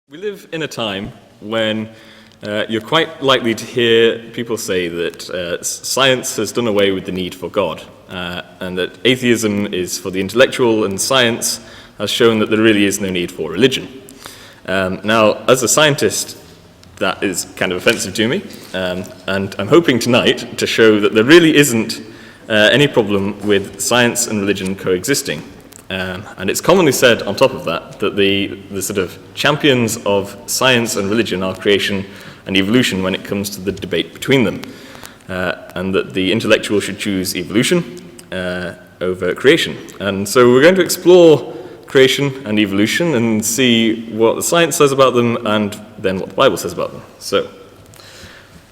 We live in a time when you're quite likely to hear people say that science has done away with the need for God, and that atheism is for the intellectual, and science has shown that there really is no need for religion. Now, as a scientist, that is kind of offensive to me, and I'm hoping tonight to show that there really isn't any problem with science and religion coexisting. And it's commonly said on top of that the sort of champions of science and religion are creation and evolution when it comes to the debate between them, and that the intellectual should choose evolution over creation. And so we're going to explore creation and evolution and see what the science says about them and then what the Bible says about them. So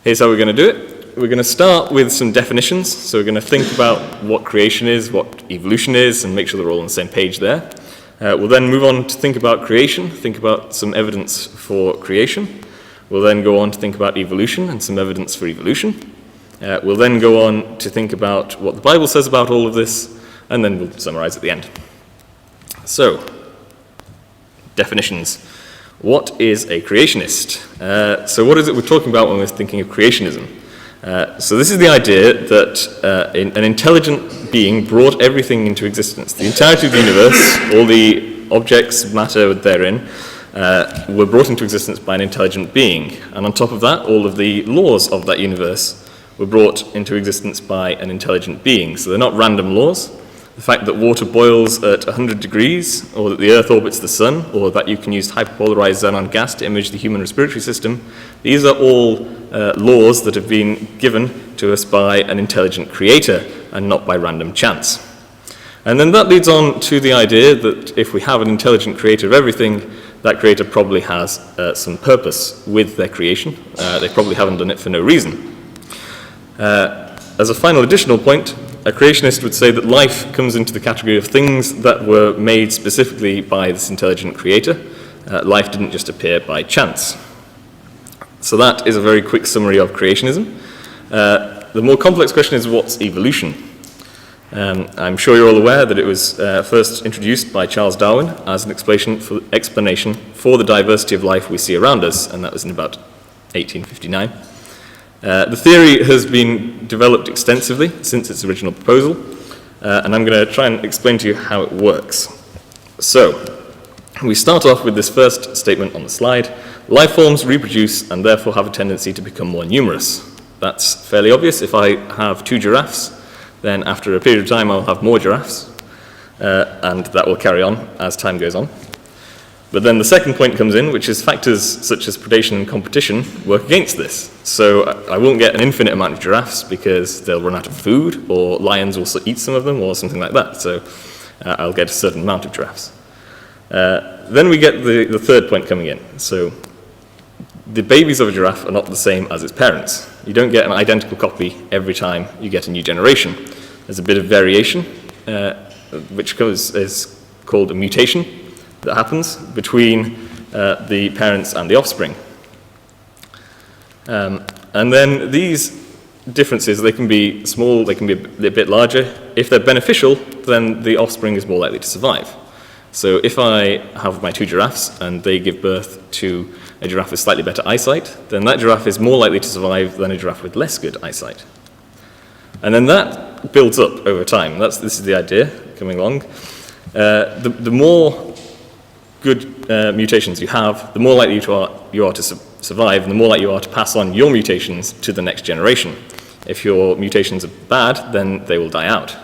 here's how we're going to do it. We're going to start with some definitions. So we're going to think about what creation is, what evolution is, and make sure they're all on the same page there. We'll then move on to think about creation, think about some evidence for creation. We'll then go on to think about evolution and some evidence for evolution. We'll then go on to think about what the Bible says about all of this, and then we'll summarize at the end. So, definitions. What is a creationist? So what is it we're talking about when we're thinking of creationism? So this is the idea that an intelligent being brought everything into existence. The entirety of the universe, all the objects, matter therein, were brought into existence by an intelligent being. And on top of that, all of the laws of that universe were brought into existence by an intelligent being. So they're not random laws. The fact that water boils at 100 degrees, or that the Earth orbits the Sun, or that you can use hyperpolarized xenon gas to image the human respiratory system, these are all laws that have been given to us by an intelligent creator and not by random chance. And then that leads on to the idea that if we have an intelligent creator of everything, that creator probably has some purpose with their creation. They probably haven't done it for no reason. As a final additional point, a creationist would say that life comes into the category of things that were made specifically by this intelligent creator. Life didn't just appear by chance. So that is a very quick summary of creationism. The more complex question is, what's evolution? I'm sure you're all aware that it was first introduced by Charles Darwin as an explanation for the diversity of life we see around us, and that was in about 1859. The theory has been developed extensively since its original proposal, and I'm going to try and explain to you how it works. So, we start off with this first statement on the slide. Life forms reproduce and therefore have a tendency to become more numerous. That's fairly obvious. If I have 2 giraffes, then after a period of time I'll have more giraffes, and that will carry on as time goes on. But then the second point comes in, which is factors such as predation and competition work against this. So I won't get an infinite amount of giraffes because they'll run out of food, or lions will eat some of them, or something like that. So I'll get a certain amount of giraffes. Then we get the third point coming in. So the babies of a giraffe are not the same as its parents. You don't get an identical copy every time you get a new generation. There's a bit of variation, which is called a mutation, that happens between the parents and the offspring. And then these differences, they can be small, they can be a bit larger. If they're beneficial, then the offspring is more likely to survive. So if I have my 2 giraffes and they give birth to a giraffe with slightly better eyesight, then that giraffe is more likely to survive than a giraffe with less good eyesight. And then that builds up over time. This is the idea coming along. The more good mutations you have, the more likely you are to survive, and the more likely you are to pass on your mutations to the next generation. If your mutations are bad, then they will die out.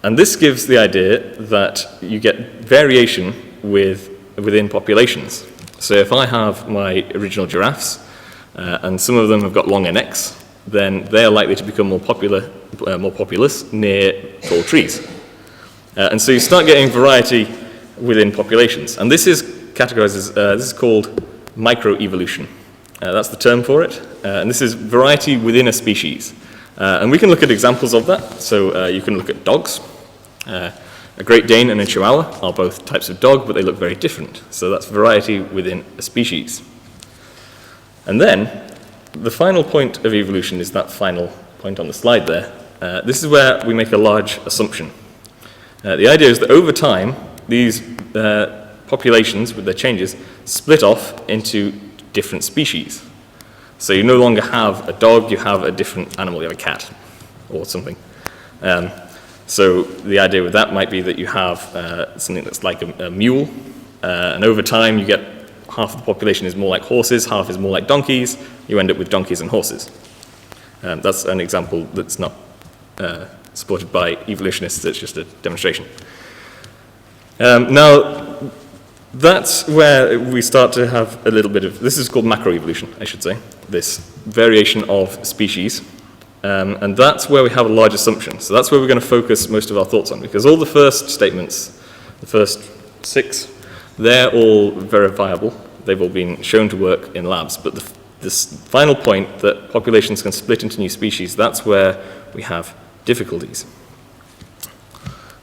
And this gives the idea that you get variation within populations. So if I have my original giraffes, and some of them have got longer necks, then they are likely to become more populous near tall trees. And so you start getting variety within populations. And this is categorized as, this is called microevolution. That's the term for it. And this is variety within a species. And we can look at examples of that. So you can look at dogs. A Great Dane and a Chihuahua are both types of dog, but they look very different. So that's variety within a species. And then the final point of evolution is that final point on the slide there. This is where we make a large assumption. The idea is that over time, these populations, with their changes, split off into different species. So you no longer have a dog, you have a different animal, you have a cat or something. So the idea with that might be that you have something that's like a mule, and over time you get half the population is more like horses, half is more like donkeys, you end up with donkeys and horses. That's an example that's not supported by evolutionists, it's just a demonstration. Now, that's where we start to have a little bit of, this is called macroevolution, I should say, this variation of species. And that's where we have a large assumption. So that's where we're going to focus most of our thoughts on, because all the first statements, the first 6, they're all verifiable. They've all been shown to work in labs. But this final point that populations can split into new species, that's where we have difficulties.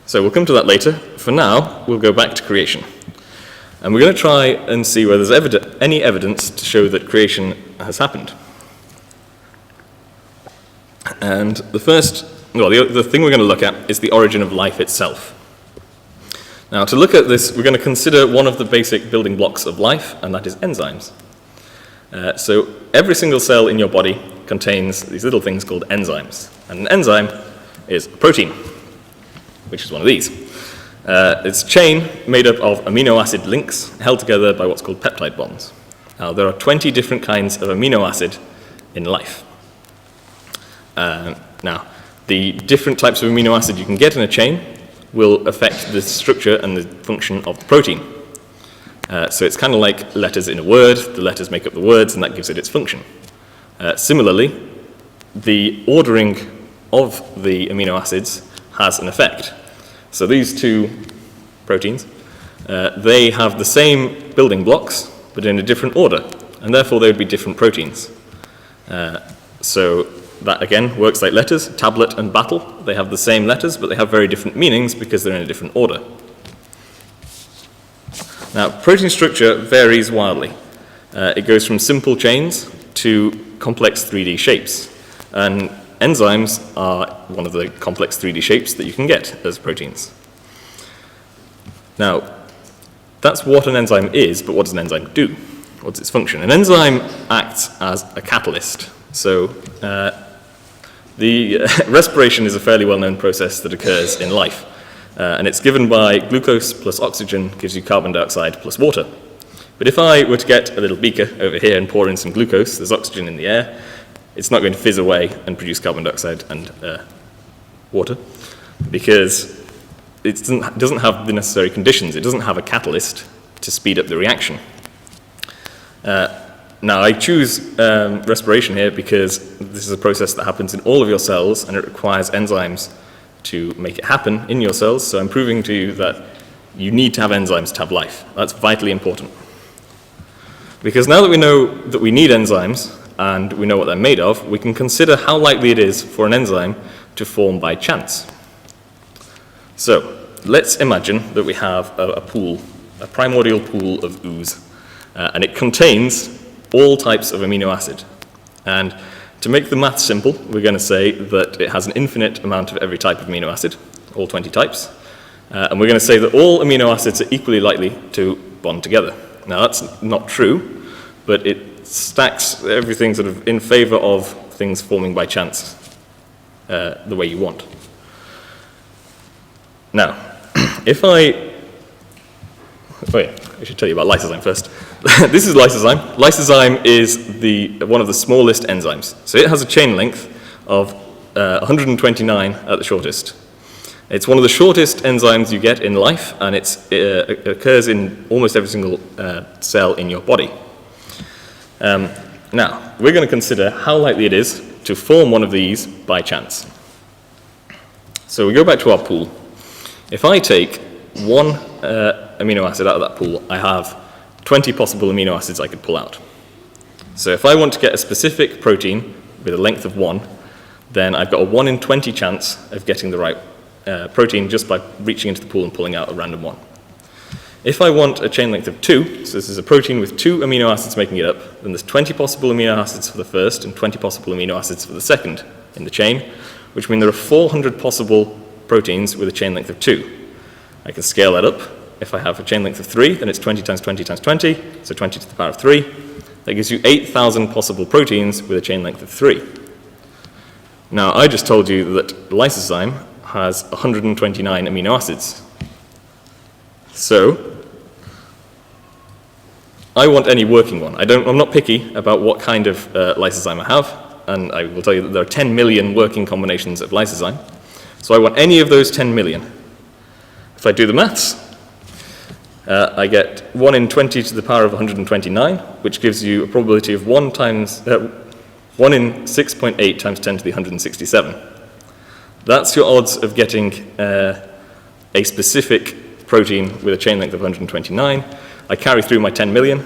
So we'll come to that later. For now, we'll go back to creation. And we're going to try and see whether there's any evidence to show that creation has happened. And the thing we're going to look at is the origin of life itself. Now, to look at this, we're going to consider one of the basic building blocks of life, and that is enzymes. So every single cell in your body contains these little things called enzymes. And an enzyme is a protein, which is one of these. It's a chain made up of amino acid links held together by what's called peptide bonds. Now, there are 20 different kinds of amino acid in life. Now, the different types of amino acid you can get in a chain will affect the structure and the function of the protein. So it's kind of like letters in a word. The letters make up the words, and that gives it its function. Similarly, the ordering of the amino acids has an effect. So these two proteins, they have the same building blocks, but in a different order, and therefore they would be different proteins. So that, again, works like letters. Tablet and battle, they have the same letters, but they have very different meanings because they're in a different order. Now, protein structure varies wildly. It goes from simple chains to complex 3D shapes. And enzymes are one of the complex 3D shapes that you can get as proteins. Now, that's what an enzyme is, but what does an enzyme do? What's its function? An enzyme acts as a catalyst. So the respiration is a fairly well-known process that occurs in life. And it's given by glucose plus oxygen gives you carbon dioxide plus water. But if I were to get a little beaker over here and pour in some glucose, there's oxygen in the air, it's not going to fizz away and produce carbon dioxide and water, because it doesn't have the necessary conditions. It doesn't have a catalyst to speed up the reaction. Now, I choose respiration here because this is a process that happens in all of your cells, and it requires enzymes to make it happen in your cells. So I'm proving to you that you need to have enzymes to have life. That's vitally important. Because now that we know that we need enzymes, and we know what they're made of, we can consider how likely it is for an enzyme to form by chance. So let's imagine that we have a pool, a primordial pool of ooze, and it contains all types of amino acid. And to make the math simple, we're going to say that it has an infinite amount of every type of amino acid, all 20 types, and we're going to say that all amino acids are equally likely to bond together. Now, that's not true, but it stacks everything sort of in favor of things forming by chance the way you want. Now, if I should tell you about lysozyme first. This is lysozyme. Lysozyme is one of the smallest enzymes. So it has a chain length of 129 at the shortest. It's one of the shortest enzymes you get in life, and it occurs in almost every single cell in your body. Now, we're going to consider how likely it is to form one of these by chance. So we go back to our pool. If I take one amino acid out of that pool, I have 20 possible amino acids I could pull out. So if I want to get a specific protein with a length of 1, then I've got a 1 in 20 chance of getting the right protein just by reaching into the pool and pulling out a random one. If I want a chain length of 2, so this is a protein with 2 amino acids making it up, then there's 20 possible amino acids for the first and 20 possible amino acids for the second in the chain, which means there are 400 possible proteins with a chain length of 2. I can scale that up if I have a chain length of 3, then it's 20 times 20 times 20, so 20 to the power of 3. That gives you 8,000 possible proteins with a chain length of 3. Now, I just told you that lysozyme has 129 amino acids. So, I want any working one. I'm not picky about what kind of lysozyme I have, and I will tell you that there are 10 million working combinations of lysozyme. So I want any of those 10 million. If I do the maths, I get 1 in 20 to the power of 129, which gives you a probability of 1 in 6.8 times 10 to the 167. That's your odds of getting a specific protein with a chain length of 129. I carry through my 10 million,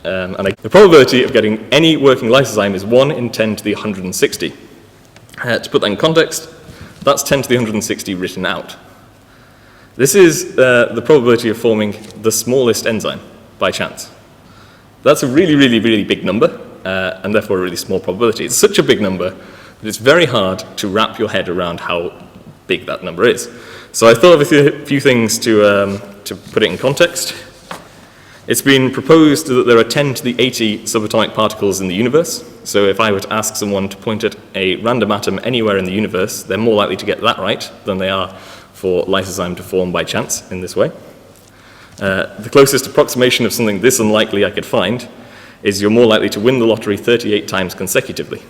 and the probability of getting any working lysozyme is 1 in 10 to the 160. To put that in context, that's 10 to the 160 written out. This is the probability of forming the smallest enzyme by chance. That's a really, really, really big number, and therefore a really small probability. It's such a big number that it's very hard to wrap your head around how big that number is. So I thought of a few things to put it in context. It's been proposed that there are 10 to the 80 subatomic particles in the universe. So if I were to ask someone to point at a random atom anywhere in the universe, they're more likely to get that right than they are for lysozyme to form by chance in this way. The closest approximation of something this unlikely I could find is you're more likely to win the lottery 38 times consecutively.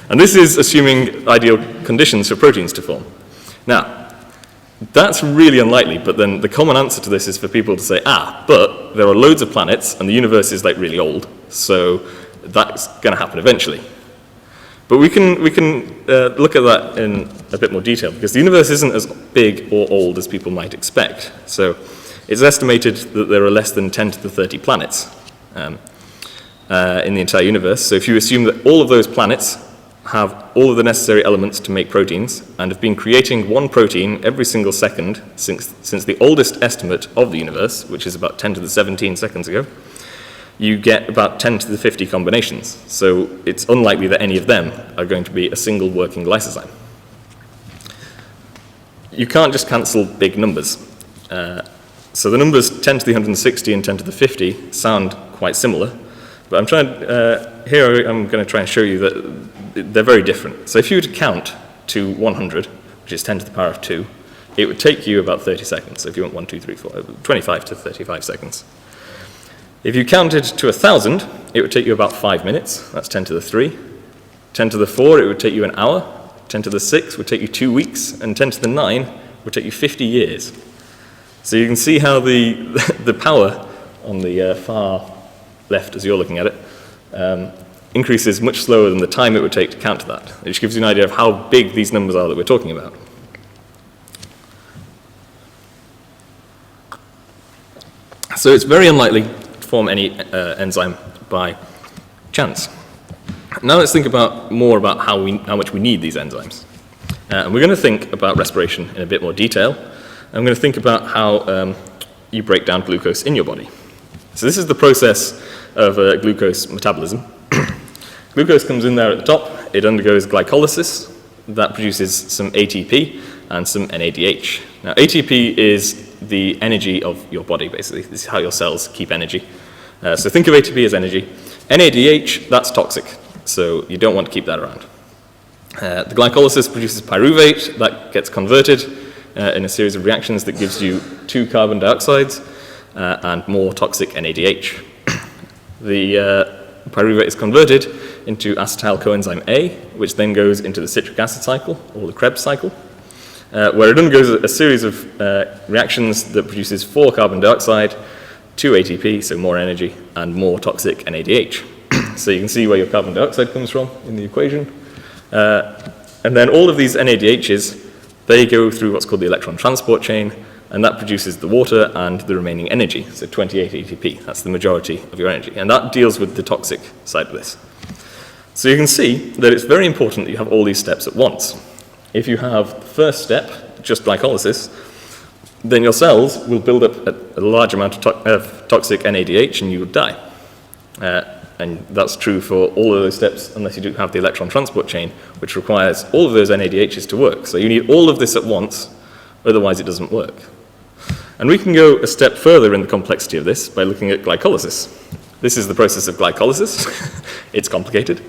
And this is assuming ideal conditions for proteins to form. Now, that's really unlikely, but then the common answer to this is for people to say, but there are loads of planets and the universe is like really old, so that's going to happen eventually. But we can look at that in a bit more detail, because the universe isn't as big or old as people might expect. So it's estimated that there are less than 10 to the 30 planets in the entire universe. So if you assume that all of those planets have all of the necessary elements to make proteins and have been creating one protein every single second since the oldest estimate of the universe, which is about 10 to the 17 seconds ago, you get about 10 to the 50 combinations. So it's unlikely that any of them are going to be a single working lysozyme. You can't just cancel big numbers. So the numbers 10 to the 160 and 10 to the 50 sound quite similar, but here I'm going to try and show you that they're very different. So if you were to count to 100, which is 10 to the power of 2, it would take you about 30 seconds. So if you want 1, 2, 3, 4, 25 to 35 seconds. If you counted to 1,000, it would take you about 5 minutes. That's 10 to the 3. 10 to the 4, it would take you an hour. 10 to the 6 would take you 2 weeks. And 10 to the 9 would take you 50 years. So you can see how the power on the far left, as you're looking at it, increases much slower than the time it would take to count to that, which gives you an idea of how big these numbers are that we're talking about. So it's very unlikely to form any enzyme by chance. Now let's think more about how much we need these enzymes. And we're going to think about respiration in a bit more detail. I'm going to think about how you break down glucose in your body. So this is the process of glucose metabolism. Glucose comes in there at the top, it undergoes glycolysis, that produces some ATP and some NADH. Now ATP is the energy of your body, basically. This is how your cells keep energy. So think of ATP as energy. NADH, that's toxic, so you don't want to keep that around. The glycolysis produces pyruvate, that gets converted in a series of reactions that gives you 2 carbon dioxides and more toxic NADH. The pyruvate is converted into acetyl coenzyme A, which then goes into the citric acid cycle, or the Krebs cycle, where it undergoes a series of reactions that produces 4 carbon dioxide, 2 ATP, so more energy, and more toxic NADH. So you can see where your carbon dioxide comes from in the equation. And then all of these NADHs, they go through what's called the electron transport chain, and that produces the water and the remaining energy, so 28 ATP. That's the majority of your energy, and that deals with the toxic side of this. So you can see that it's very important that you have all these steps at once. If you have the first step, just glycolysis, then your cells will build up a large amount of toxic NADH and you will die. And that's true for all of those steps unless you do have the electron transport chain, which requires all of those NADHs to work. So you need all of this at once, Otherwise, it doesn't work. And we can go a step further in the complexity of this by looking at glycolysis. This is the process of glycolysis. It's complicated.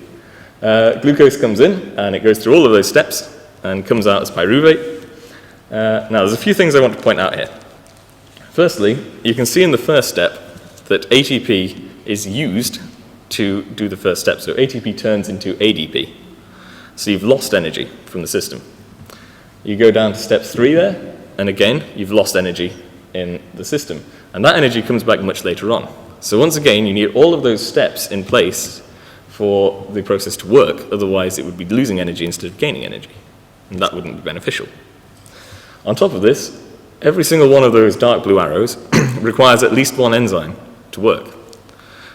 Glucose comes in, and it goes through all of those steps and comes out as pyruvate. Now, there's a few things I want to point out here. Firstly, you can see in the first step that ATP is used to do the first step. So ATP turns into ADP. So you've lost energy from the system. You go down to step 3 there, and again, you've lost energy in the system. And that energy comes back much later on. So once again, you need all of those steps in place for the process to work. Otherwise, it would be losing energy instead of gaining energy. And that wouldn't be beneficial. On top of this, every single one of those dark blue arrows requires at least one enzyme to work.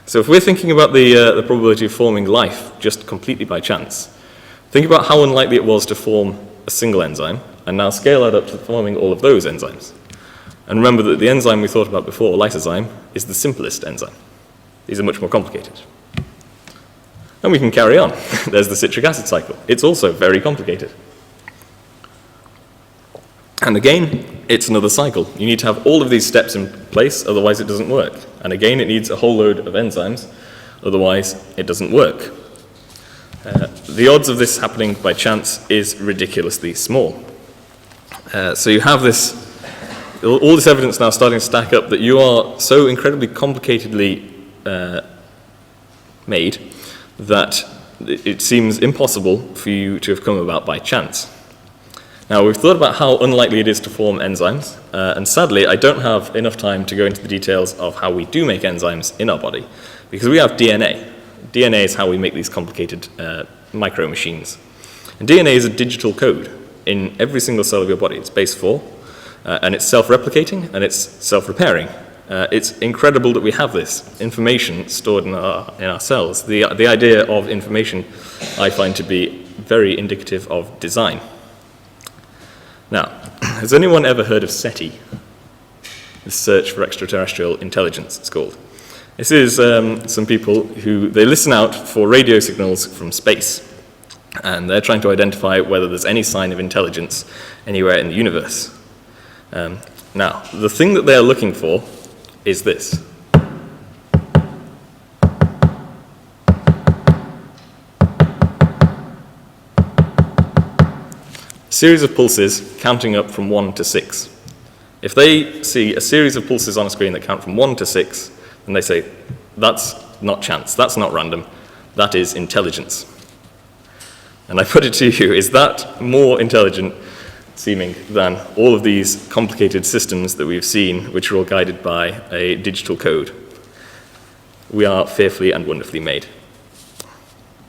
So if we're thinking about the probability of forming life just completely by chance, think about how unlikely it was to form a single enzyme, and now scale that up to forming all of those enzymes. And remember that the enzyme we thought about before, lysozyme, is the simplest enzyme. These are much more complicated. And we can carry on. There's the citric acid cycle. It's also very complicated. And again, it's another cycle. You need to have all of these steps in place, otherwise it doesn't work. And again, it needs a whole load of enzymes, otherwise it doesn't work. The odds of this happening by chance is ridiculously small. So you have all this evidence now starting to stack up that you are so incredibly complicatedly made that it seems impossible for you to have come about by chance. Now, we've thought about how unlikely it is to form enzymes, and sadly, I don't have enough time to go into the details of how we do make enzymes in our body, because we have DNA. DNA is how we make these complicated micro machines. And DNA is a digital code in every single cell of your body. It's base 4, and it's self-replicating, and it's self-repairing. It's incredible that we have this information stored in our cells. The idea of information I find to be very indicative of design. Now, has anyone ever heard of SETI? The Search for Extraterrestrial Intelligence, it's called. This is some people who, they listen out for radio signals from space, and they're trying to identify whether there's any sign of intelligence anywhere in the universe. Now, the thing that they're looking for is this. Series of pulses counting up from 1 to 6. If they see a series of pulses on a screen that count from 1 to 6, then they say, that's not chance, that's not random, that is intelligence. And I put it to you, is that more intelligent seeming than all of these complicated systems that we've seen, which are all guided by a digital code? We are fearfully and wonderfully made.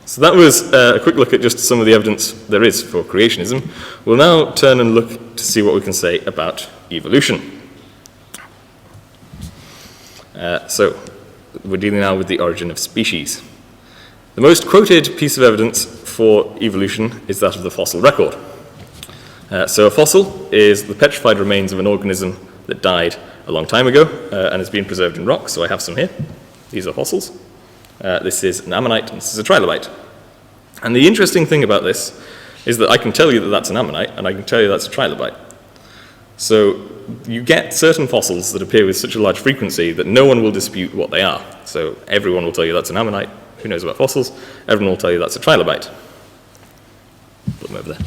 So that was a quick look at just some of the evidence there is for creationism. We'll now turn and look to see what we can say about evolution. So we're dealing now with the origin of species. The most quoted piece of evidence for evolution is that of the fossil record. So a fossil is the petrified remains of an organism that died a long time ago and has been preserved in rocks. So I have some here. These are fossils. This is an ammonite, and this is a trilobite. And the interesting thing about this is that I can tell you that that's an ammonite, and I can tell you that's a trilobite. So you get certain fossils that appear with such a large frequency that no one will dispute what they are. So everyone will tell you that's an ammonite. Who knows about fossils? Everyone will tell you that's a trilobite. Put them over there.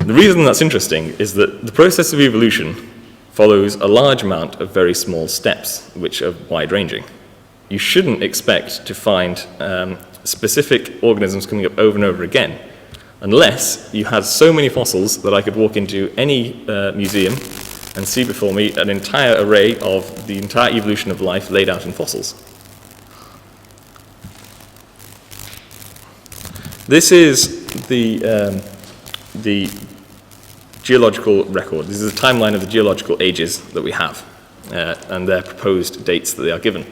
The reason that's interesting is that the process of evolution follows a large amount of very small steps, which are wide-ranging. You shouldn't expect to find specific organisms coming up over and over again, unless you had so many fossils that I could walk into any museum and see before me an entire array of the entire evolution of life laid out in fossils. This is the geological record. This is a timeline of the geological ages that we have, and their proposed dates that they are given.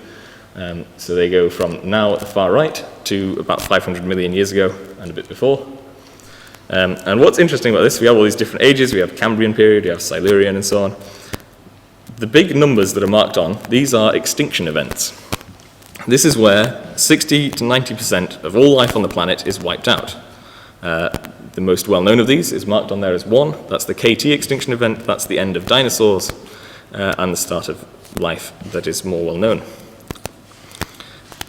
So they go from now at the far right to about 500 million years ago and a bit before. And what's interesting about this, we have all these different ages. We have Cambrian period, we have Silurian, and so on. The big numbers that are marked on, these are extinction events. This is where 60 to 90% of all life on the planet is wiped out. The most well-known of these is marked on there as 1. That's the KT extinction event. That's the end of dinosaurs and the start of life that is more well-known.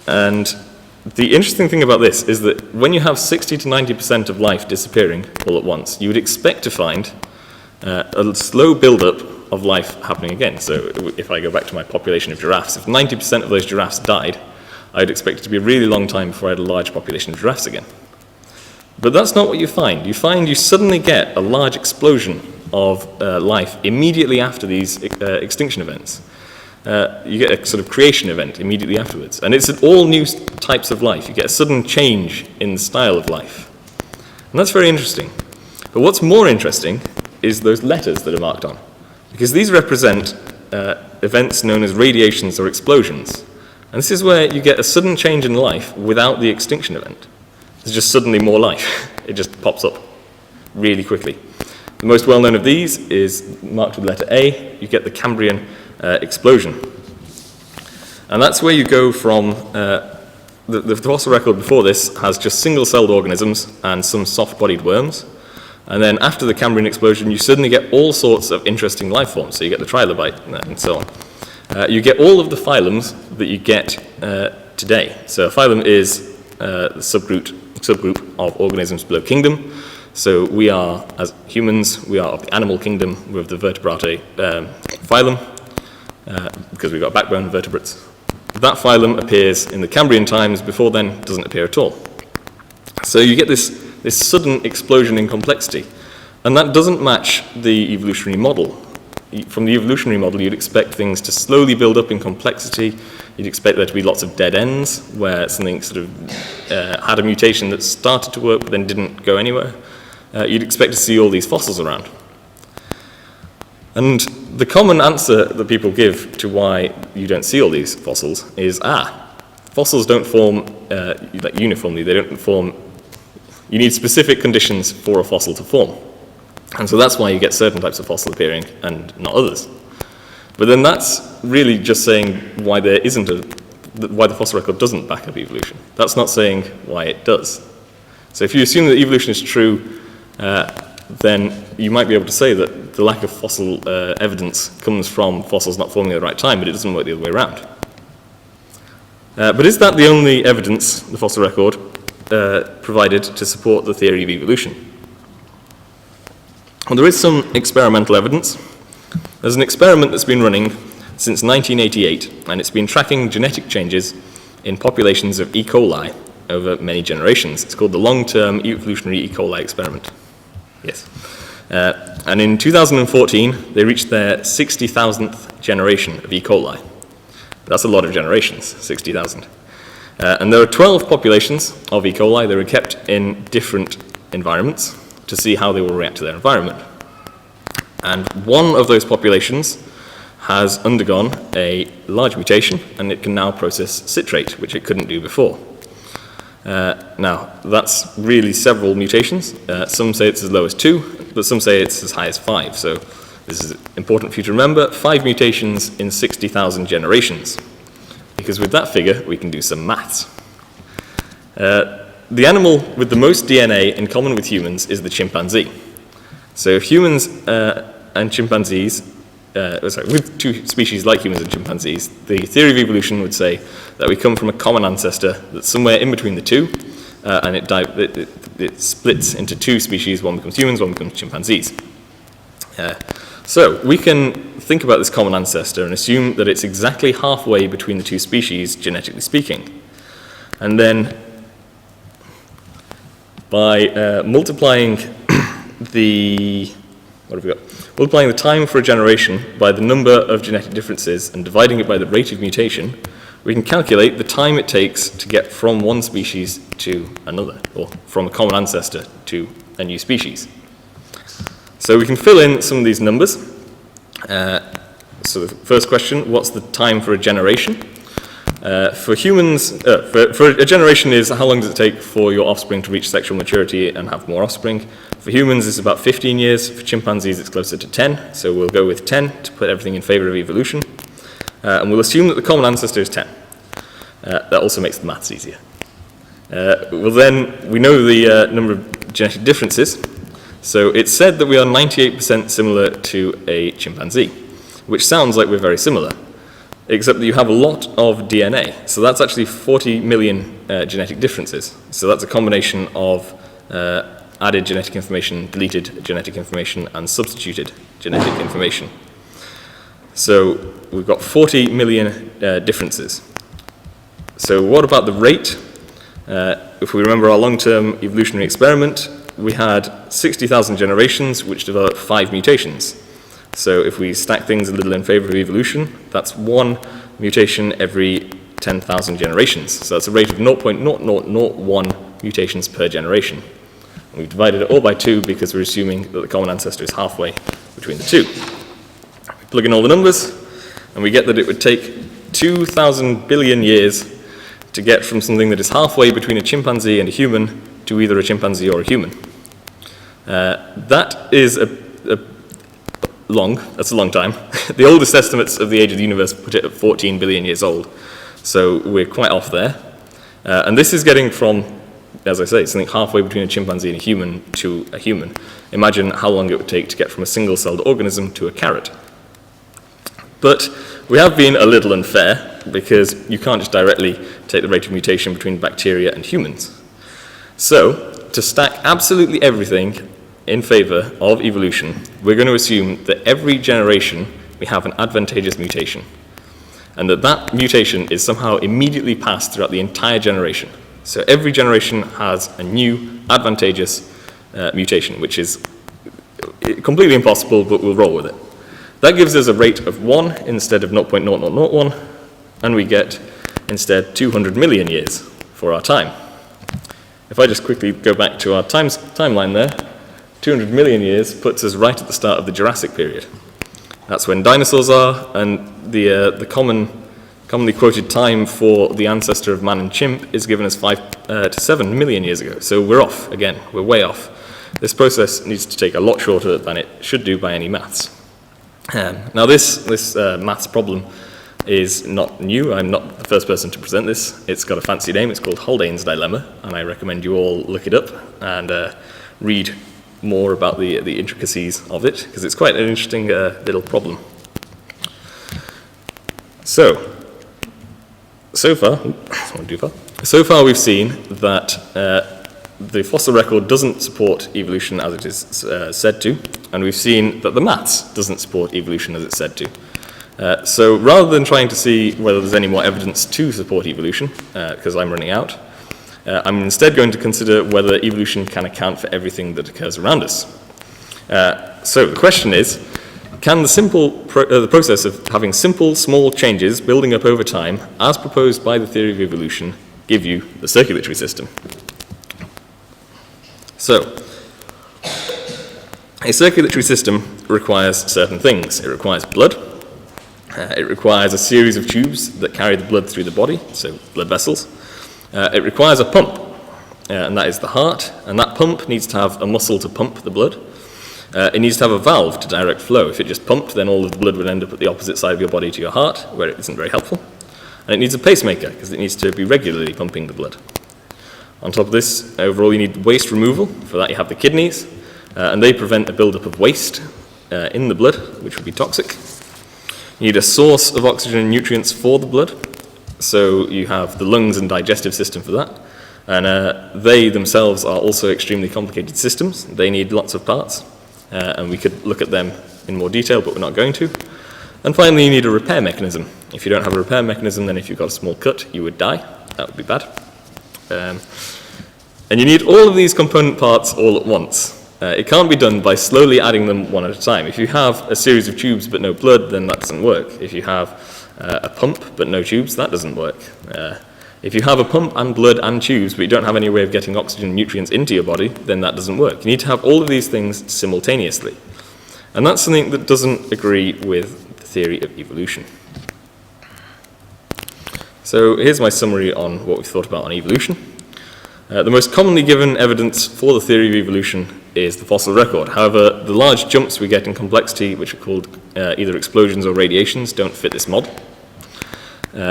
And the interesting thing about this is that when you have 60 to 90% of life disappearing all at once, you would expect to find a slow build-up of life happening again. So if I go back to my population of giraffes, if 90% of those giraffes died, I'd expect it to be a really long time before I had a large population of giraffes again. But that's not what you find. You find you suddenly get a large explosion of life immediately after these extinction events. You get a sort of creation event immediately afterwards. And it's all new types of life. You get a sudden change in the style of life. And that's very interesting. But what's more interesting is those letters that are marked on. Because these represent events known as radiations or explosions. And this is where you get a sudden change in life without the extinction event. There's just suddenly more life. It just pops up really quickly. The most well-known of these is marked with the letter A. You get the Cambrian explosion. And that's where you go from, the fossil record before this has just single-celled organisms and some soft-bodied worms. And then after the Cambrian explosion, you suddenly get all sorts of interesting life forms. So you get the trilobite and so on. You get all of the phylums that you get today. So a phylum is the subgroup of organisms below kingdom. So we are, as humans, we are of the animal kingdom. We're of the vertebrate phylum, because we've got backbone vertebrates. That phylum appears in the Cambrian times. Before then, doesn't appear at all. So you get this sudden explosion in complexity. And that doesn't match the evolutionary model. From the evolutionary model, you'd expect things to slowly build up in complexity. You'd expect there to be lots of dead ends, where something sort of had a mutation that started to work but then didn't go anywhere. You'd expect to see all these fossils around. And the common answer that people give to why you don't see all these fossils is, fossils don't form like uniformly. They don't form. You need specific conditions for a fossil to form. And so that's why you get certain types of fossil appearing and not others. But then that's really just saying why there isn't why the fossil record doesn't back up evolution. That's not saying why it does. So if you assume that evolution is true, then you might be able to say that the lack of fossil evidence comes from fossils not forming at the right time, but it doesn't work the other way around. But is that the only evidence the fossil record provided to support the theory of evolution? Well, there is some experimental evidence. There's an experiment that's been running since 1988, and it's been tracking genetic changes in populations of E. coli over many generations. It's called the long-term evolutionary E. coli experiment. Yes. And in 2014, they reached their 60,000th generation of E. coli. That's a lot of generations, 60,000. And there are 12 populations of E. coli. They were kept in different environments to see how they will react to their environment. And one of those populations has undergone a large mutation, and it can now process citrate, which it couldn't do before. Now, that's really several mutations. Some say it's as low as 2, but some say it's as high as 5. So this is important for you to remember, 5 mutations in 60,000 generations. Because with that figure, we can do some maths. The animal with the most DNA in common with humans is the chimpanzee. So if humans and chimpanzees, with two species like humans and chimpanzees, the theory of evolution would say that we come from a common ancestor that's somewhere in between the two, and it splits into 2 species. One becomes humans, one becomes chimpanzees. So we can think about this common ancestor and assume that it's exactly halfway between the 2 species, genetically speaking. And then by multiplying multiplying the time for a generation by the number of genetic differences and dividing it by the rate of mutation, we can calculate the time it takes to get from one species to another, or from a common ancestor to a new species. So we can fill in some of these numbers. So the first question, what's the time for a generation? For humans, for a generation is how long does it take for your offspring to reach sexual maturity and have more offspring. For humans, it's about 15 years. For chimpanzees, it's closer to 10. So we'll go with 10 to put everything in favor of evolution. And we'll assume that the common ancestor is 10. That also makes the maths easier. We know the number of genetic differences. So it's said that we are 98% similar to a chimpanzee, which sounds like we're very similar, except that you have a lot of DNA. So that's actually 40 million genetic differences. So that's a combination of added genetic information, deleted genetic information, and substituted genetic information. So we've got 40 million differences. So what about the rate? If we remember our long-term evolutionary experiment, we had 60,000 generations which developed 5 mutations. So if we stack things a little in favor of evolution, that's 1 mutation every 10,000 generations. So that's a rate of 0.0001 mutations per generation. And we've divided it all by 2 because we're assuming that the common ancestor is halfway between the two. We plug in all the numbers, and we get that it would take 2,000 billion years to get from something that is halfway between a chimpanzee and a human to either a chimpanzee or a human. That is that's a long time. The oldest estimates of the age of the universe put it at 14 billion years old. So we're quite off there. And this is getting from, as I say, something halfway between a chimpanzee and a human to a human. Imagine how long it would take to get from a single-celled organism to a carrot. But we have been a little unfair because you can't just directly take the rate of mutation between bacteria and humans. So, to stack absolutely everything in favor of evolution, we're going to assume that every generation we have an advantageous mutation, and that mutation is somehow immediately passed throughout the entire generation. So every generation has a new advantageous mutation, which is completely impossible, but we'll roll with it. That gives us a rate of 1 instead of 0.0001, and we get instead 200 million years for our time. If I just quickly go back to our timeline there, 200 million years puts us right at the start of the Jurassic period. That's when dinosaurs are, and the commonly quoted time for the ancestor of man and chimp is given as 5 to 7 million years ago. So we're off again, we're way off. This process needs to take a lot shorter than it should do by any maths. Now this maths problem is not new. I'm not the first person to present this. It's got a fancy name. It's called Haldane's dilemma, and I recommend you all look it up and read more about the intricacies of it, because it's quite an interesting little problem. So far we've seen that the fossil record doesn't support evolution as it is said to, and we've seen that the maths doesn't support evolution as it's said to. So rather than trying to see whether there's any more evidence to support evolution, because I'm running out, I'm instead going to consider whether evolution can account for everything that occurs around us. So the question is, can the process of having simple, small changes building up over time, as proposed by the theory of evolution, give you the circulatory system? So, a circulatory system requires certain things. It requires blood. It requires a series of tubes that carry the blood through the body, so blood vessels. It requires a pump, and that is the heart, and that pump needs to have a muscle to pump the blood. It needs to have a valve to direct flow. If it just pumped, then all of the blood would end up at the opposite side of your body to your heart, where it isn't very helpful. And it needs a pacemaker, because it needs to be regularly pumping the blood. On top of this, overall, you need waste removal. For that, you have the kidneys, and they prevent the buildup of waste in the blood, which would be toxic. You need a source of oxygen and nutrients for the blood, so you have the lungs and digestive system for that. And they themselves are also extremely complicated systems. They need lots of parts, and we could look at them in more detail, but we're not going to. And finally, you need a repair mechanism. If you don't have a repair mechanism, then if you've got a small cut, you would die. That would be bad. And you need all of these component parts all at once. It can't be done by slowly adding them one at a time. If you have a series of tubes but no blood, then that doesn't work. If you have a pump but no tubes, that doesn't work. If you have a pump and blood and tubes but you don't have any way of getting oxygen and nutrients into your body, then that doesn't work. You need to have all of these things simultaneously. And that's something that doesn't agree with the theory of evolution. So here's my summary on what we've thought about on evolution. The most commonly given evidence for the theory of evolution is the fossil record. However, the large jumps we get in complexity, which are called either explosions or radiations, don't fit this model.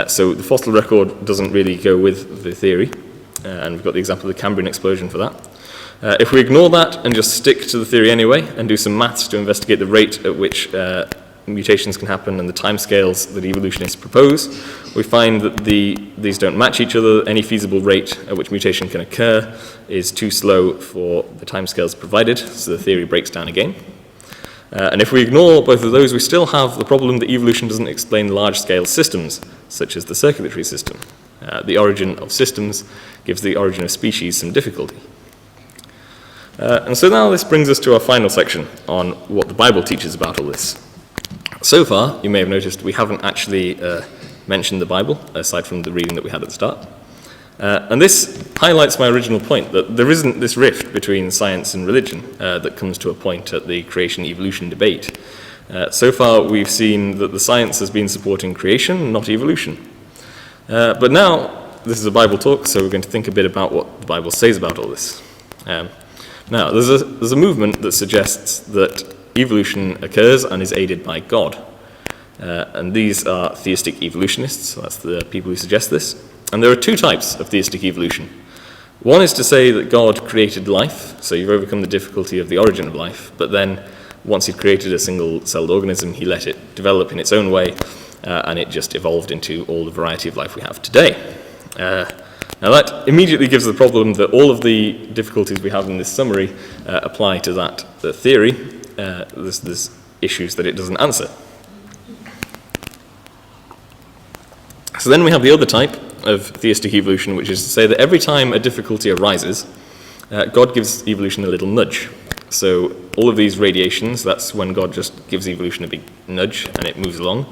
So the fossil record doesn't really go with the theory, and we've got the example of the Cambrian explosion for that. If we ignore that and just stick to the theory anyway and do some maths to investigate the rate at which mutations can happen and the timescales that evolutionists propose, we find that these don't match each other. Any feasible rate at which mutation can occur is too slow for the timescales provided, so the theory breaks down again. And if we ignore both of those, we still have the problem that evolution doesn't explain large-scale systems, such as the circulatory system. The origin of systems gives the origin of species some difficulty. And so now this brings us to our final section on what the Bible teaches about all this. So far, you may have noticed we haven't actually mentioned the Bible, aside from the reading that we had at the start. And this highlights my original point, that there isn't this rift between science and religion that comes to a point at the creation-evolution debate. So far, we've seen that the science has been supporting creation, not evolution. But now, this is a Bible talk, so we're going to think a bit about what the Bible says about all this. Now, there's a movement that suggests that evolution occurs and is aided by God. And these are theistic evolutionists, so that's the people who suggest this. And there are two types of theistic evolution. One is to say that God created life, so you've overcome the difficulty of the origin of life, but then once he'd created a single-celled organism, he let it develop in its own way, and it just evolved into all the variety of life we have today. Now that immediately gives the problem that all of the difficulties we have in this summary apply to that theory. There's issues that it doesn't answer. So then we have the other type of theistic evolution, which is to say that every time a difficulty arises, God gives evolution a little nudge. So all of these radiations, that's when God just gives evolution a big nudge and it moves along.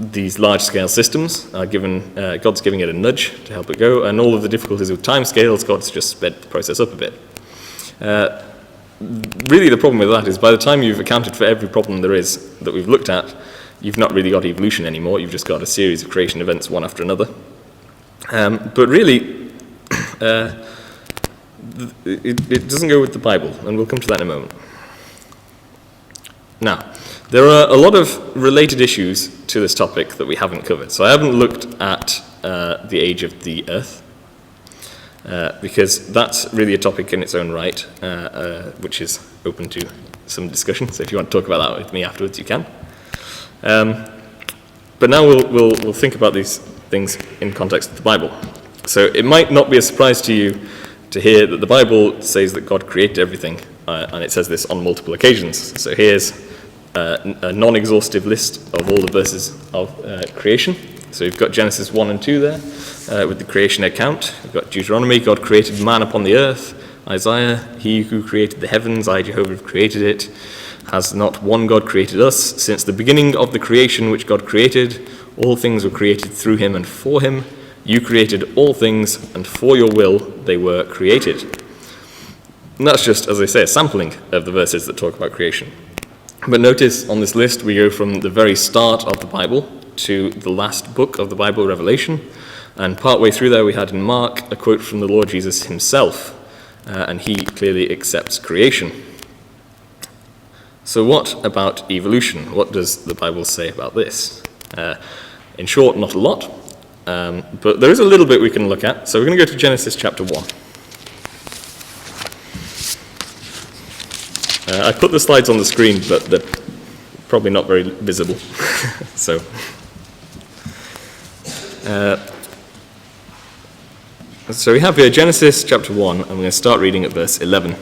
These large-scale systems are God's giving it a nudge to help it go, and all of the difficulties with timescales, God's just sped the process up a bit. Really, the problem with that is by the time you've accounted for every problem there is that we've looked at, you've not really got evolution anymore. You've just got a series of creation events, one after another. But really, it doesn't go with the Bible, and we'll come to that in a moment. Now, there are a lot of related issues to this topic that we haven't covered. So I haven't looked at the age of the Earth, because that's really a topic in its own right, which is open to some discussion. So if you want to talk about that with me afterwards, you can. But now we'll think about these things in context of the Bible. So it might not be a surprise to you to hear that the Bible says that God created everything, and it says this on multiple occasions. So here's a non-exhaustive list of all the verses of creation. So you've got Genesis 1 and 2 there, with the creation account. You've got Deuteronomy, God created man upon the earth. Isaiah, he who created the heavens, I, Jehovah, have created it. Has not one God created us? Since the beginning of the creation which God created, all things were created through him and for him. You created all things, and for your will they were created. And that's just, as I say, a sampling of the verses that talk about creation. But notice on this list we go from the very start of the Bible to the last book of the Bible, Revelation. And partway through there we had in Mark a quote from the Lord Jesus himself, and he clearly accepts creation. So what about evolution? What does the Bible say about this? In short, not a lot, but there is a little bit we can look at. So we're going to go to Genesis chapter 1. I put the slides on the screen, but they're probably not very visible. So we have here Genesis chapter 1, and we're going to start reading at verse 11.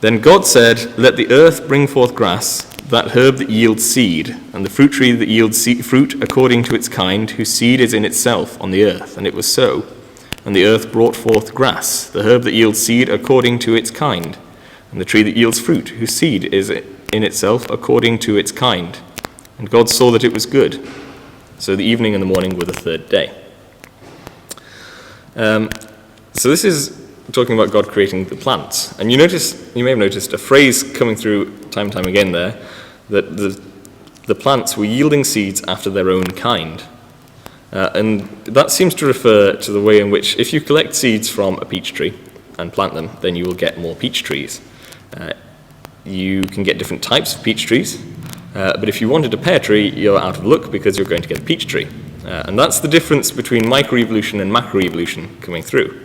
Then God said, "Let the earth bring forth grass, that herb that yields seed, and the fruit tree that yields fruit according to its kind, whose seed is in itself on the earth. And it was so. And the earth brought forth grass, the herb that yields seed according to its kind, and the tree that yields fruit, whose seed is in itself according to its kind. And God saw that it was good. So the evening and the morning were the third day." So this is talking about God creating the plants. And you may have noticed a phrase coming through time and time again there, that the plants were yielding seeds after their own kind. And that seems to refer to the way in which if you collect seeds from a peach tree and plant them, then you will get more peach trees. You can get different types of peach trees, but if you wanted a pear tree, you're out of luck because you're going to get a peach tree. And that's the difference between microevolution and macroevolution coming through.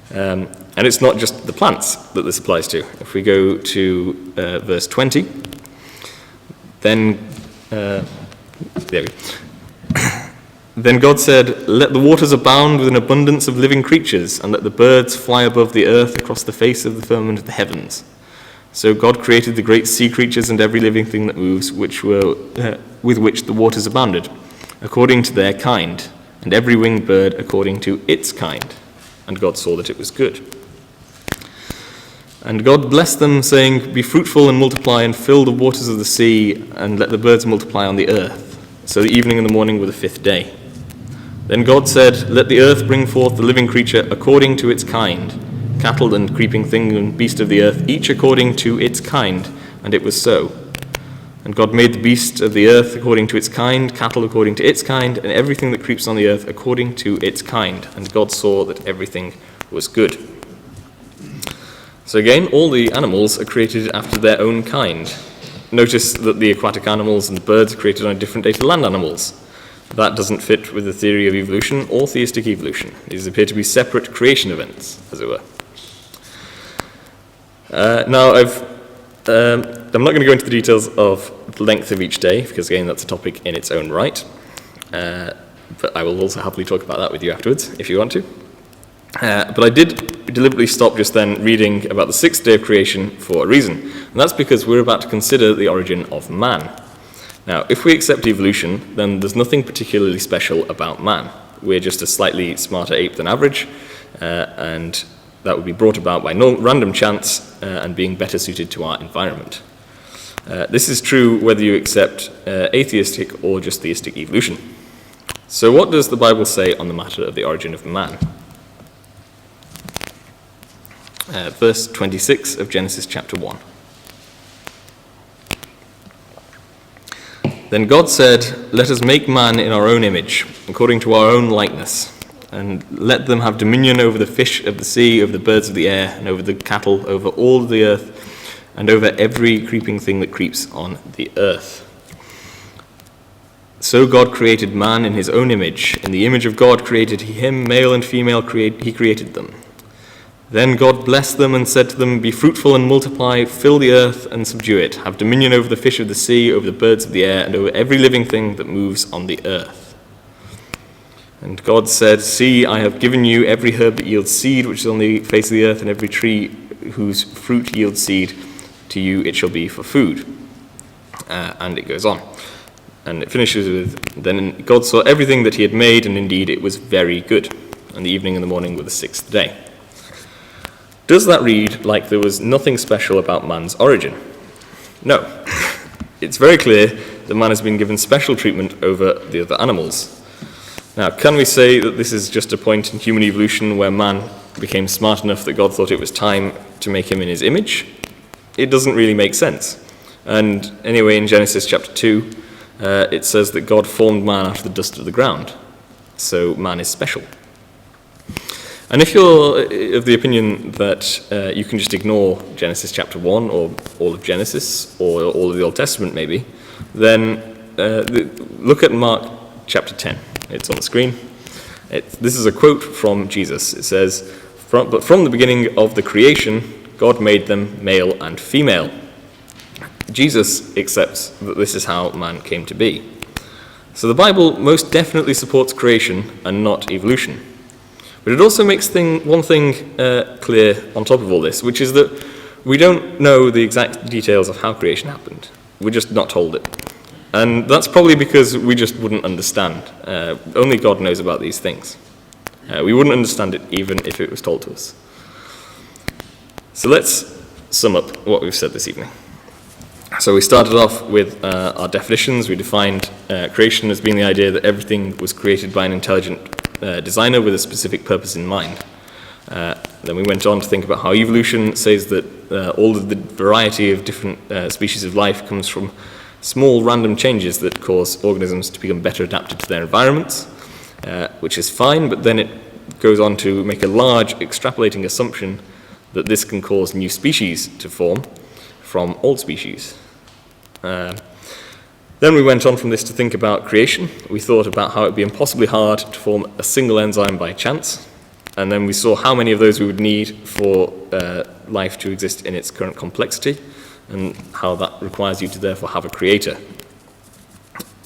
And it's not just the plants that this applies to. If we go to verse 20, then, there we go. Then God said, "Let the waters abound with an abundance of living creatures, and let the birds fly above the earth across the face of the firmament of the heavens." So God created the great sea creatures and every living thing that moves, with which the waters abounded, according to their kind, and every winged bird according to its kind. And God saw that it was good. And God blessed them, saying, "Be fruitful and multiply, and fill the waters of the sea, and let the birds multiply on the earth." So the evening and the morning were the fifth day. Then God said, "Let the earth bring forth the living creature according to its kind, cattle and creeping thing and beast of the earth, each according to its kind." And it was so. And God made the beast of the earth according to its kind, cattle according to its kind, and everything that creeps on the earth according to its kind. And God saw that everything was good. So again, all the animals are created after their own kind. Notice that the aquatic animals and the birds are created on a different day to land animals. That doesn't fit with the theory of evolution or theistic evolution. These appear to be separate creation events, as it were. Now, I'm not going to go into the details of the length of each day, because again, that's a topic in its own right. But I will also happily talk about that with you afterwards, if you want to. But I did deliberately stop just then reading about the sixth day of creation for a reason. And that's because we're about to consider the origin of man. Now, if we accept evolution, then there's nothing particularly special about man. We're just a slightly smarter ape than average, and that would be brought about by no random chance and being better suited to our environment. This is true whether you accept atheistic or just theistic evolution. So what does the Bible say on the matter of the origin of man? Verse 26 of Genesis chapter 1. Then God said, "Let us make man in our own image, according to our own likeness, and let them have dominion over the fish of the sea, over the birds of the air, and over the cattle, over all the earth, and over every creeping thing that creeps on the earth." So God created man in his own image. In the image of God created he him, male and female he created them. Then God blessed them and said to them, "Be fruitful and multiply, fill the earth and subdue it. Have dominion over the fish of the sea, over the birds of the air, and over every living thing that moves on the earth." And God said, "See, I have given you every herb that yields seed, which is on the face of the earth, and every tree whose fruit yields seed. To you it shall be for food." And it goes on. And it finishes with, "Then God saw everything that he had made, and indeed it was very good. And the evening and the morning were the sixth day." Does that read like there was nothing special about man's origin? No. It's very clear that man has been given special treatment over the other animals. Now, can we say that this is just a point in human evolution where man became smart enough that God thought it was time to make him in his image? It doesn't really make sense. And anyway, in Genesis chapter 2, it says that God formed man out of the dust of the ground. So man is special. And if you're of the opinion that you can just ignore Genesis chapter 1 or all of Genesis or all of the Old Testament maybe, then look at Mark chapter 10. It's on the screen. This is a quote from Jesus. It says, "But from the beginning of the creation, God made them male and female." Jesus accepts that this is how man came to be. So the Bible most definitely supports creation and not evolution. But it also makes one thing clear on top of all this, which is that we don't know the exact details of how creation happened. We're just not told it. And that's probably because we just wouldn't understand. Only God knows about these things. We wouldn't understand it even if it was told to us. So let's sum up what we've said this evening. So we started off with our definitions. We defined creation as being the idea that everything was created by an intelligent designer with a specific purpose in mind. Then we went on to think about how evolution says that all of the variety of different species of life comes from small random changes that cause organisms to become better adapted to their environments, which is fine, but then it goes on to make a large extrapolating assumption that this can cause new species to form from old species. Then we went on from this to think about creation. We thought about how it would be impossibly hard to form a single enzyme by chance. and then we saw how many of those we would need for life to exist in its current complexity, and how that requires you to therefore have a creator.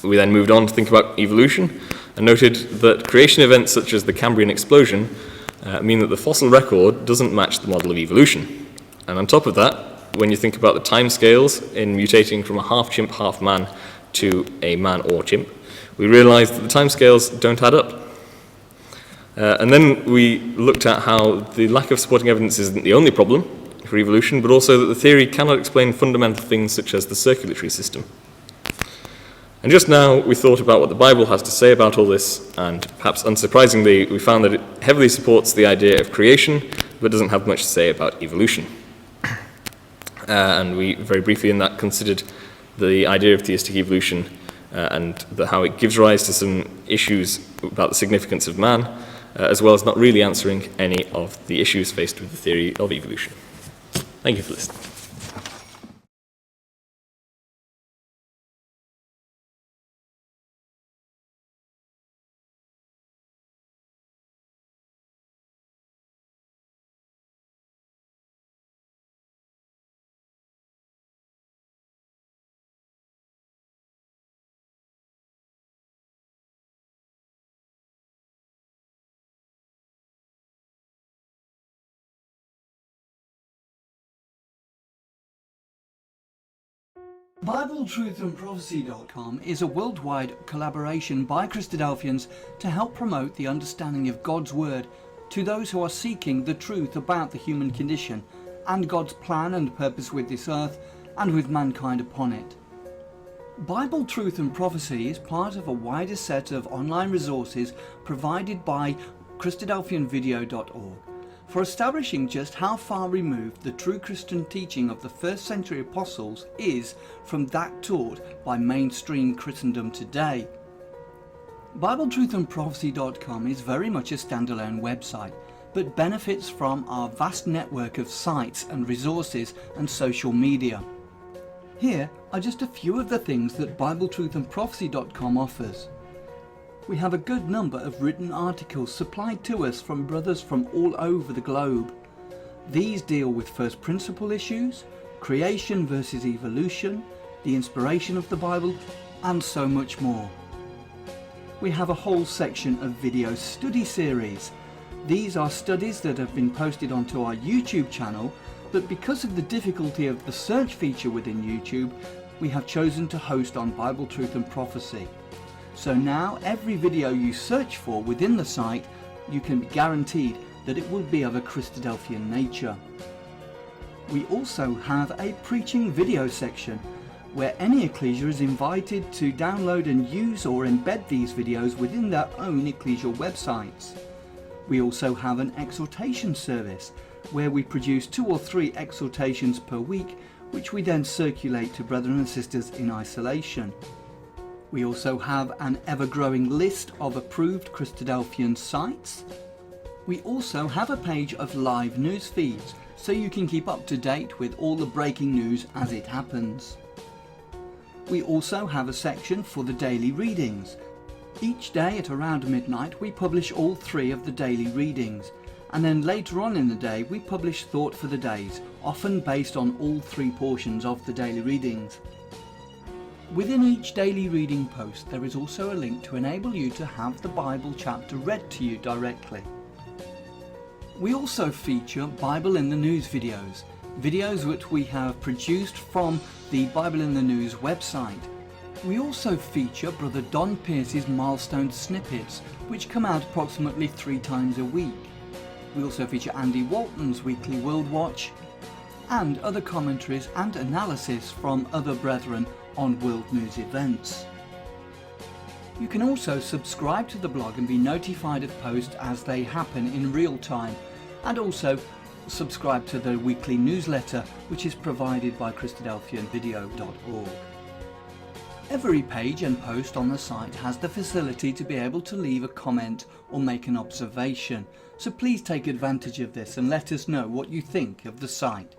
We then moved on to think about evolution, and noted that creation events such as the Cambrian explosion mean that the fossil record doesn't match the model of evolution. And on top of that, when you think about the timescales in mutating from a half-chimp, half-man to a man or chimp, we realized that the timescales don't add up. And then we looked at how the lack of supporting evidence isn't the only problem for evolution, but also that the theory cannot explain fundamental things such as the circulatory system. And just now we thought about what the Bible has to say about all this, and perhaps unsurprisingly, we found that it heavily supports the idea of creation, but doesn't have much to say about evolution. And we very briefly in that considered the idea of theistic evolution and how it gives rise to some issues about the significance of man, as well as not really answering any of the issues faced with the theory of evolution. Thank you for listening. BibleTruthAndProphecy.com is a worldwide collaboration by Christadelphians to help promote the understanding of God's Word to those who are seeking the truth about the human condition and God's plan and purpose with this earth and with mankind upon it. Bible Truth and Prophecy is part of a wider set of online resources provided by Christadelphianvideo.org for establishing just how far removed the true Christian teaching of the first century apostles is from that taught by mainstream Christendom today. BibleTruthAndProphecy.com is very much a standalone website, but benefits from our vast network of sites and resources and social media. Here are just a few of the things that BibleTruthAndProphecy.com offers. We have a good number of written articles supplied to us from brothers from all over the globe. These deal with first principle issues, creation versus evolution, the inspiration of the Bible, and so much more. We have a whole section of video study series. These are studies that have been posted onto our YouTube channel, but because of the difficulty of the search feature within YouTube, we have chosen to host on Bible Truth and Prophecy. So now every video you search for within the site, you can be guaranteed that it will be of a Christadelphian nature. We also have a preaching video section where any ecclesia is invited to download and use or embed these videos within their own ecclesial websites. We also have an exhortation service where we produce 2 or 3 exhortations per week, which we then circulate to brethren and sisters in isolation. We also have an ever-growing list of approved Christadelphian sites. We also have a page of live news feeds, so you can keep up to date with all the breaking news as it happens. We also have a section for the daily readings. Each day at around midnight we publish all 3 of the daily readings, and then later on in the day we publish thought for the days, often based on all 3 portions of the daily readings. Within each daily reading post there is also a link to enable you to have the Bible chapter read to you directly. We also feature Bible in the News videos which we have produced from the Bible in the News website. We also feature Brother Don Pierce's milestone snippets, which come out approximately 3 times a week. We also feature Andy Walton's weekly World Watch, and other commentaries and analysis from other brethren on world news events. You can also subscribe to the blog and be notified of posts as they happen in real time, and also subscribe to the weekly newsletter which is provided by Christadelphianvideo.org. Every page and post on the site has the facility to be able to leave a comment or make an observation, so please take advantage of this and let us know what you think of the site.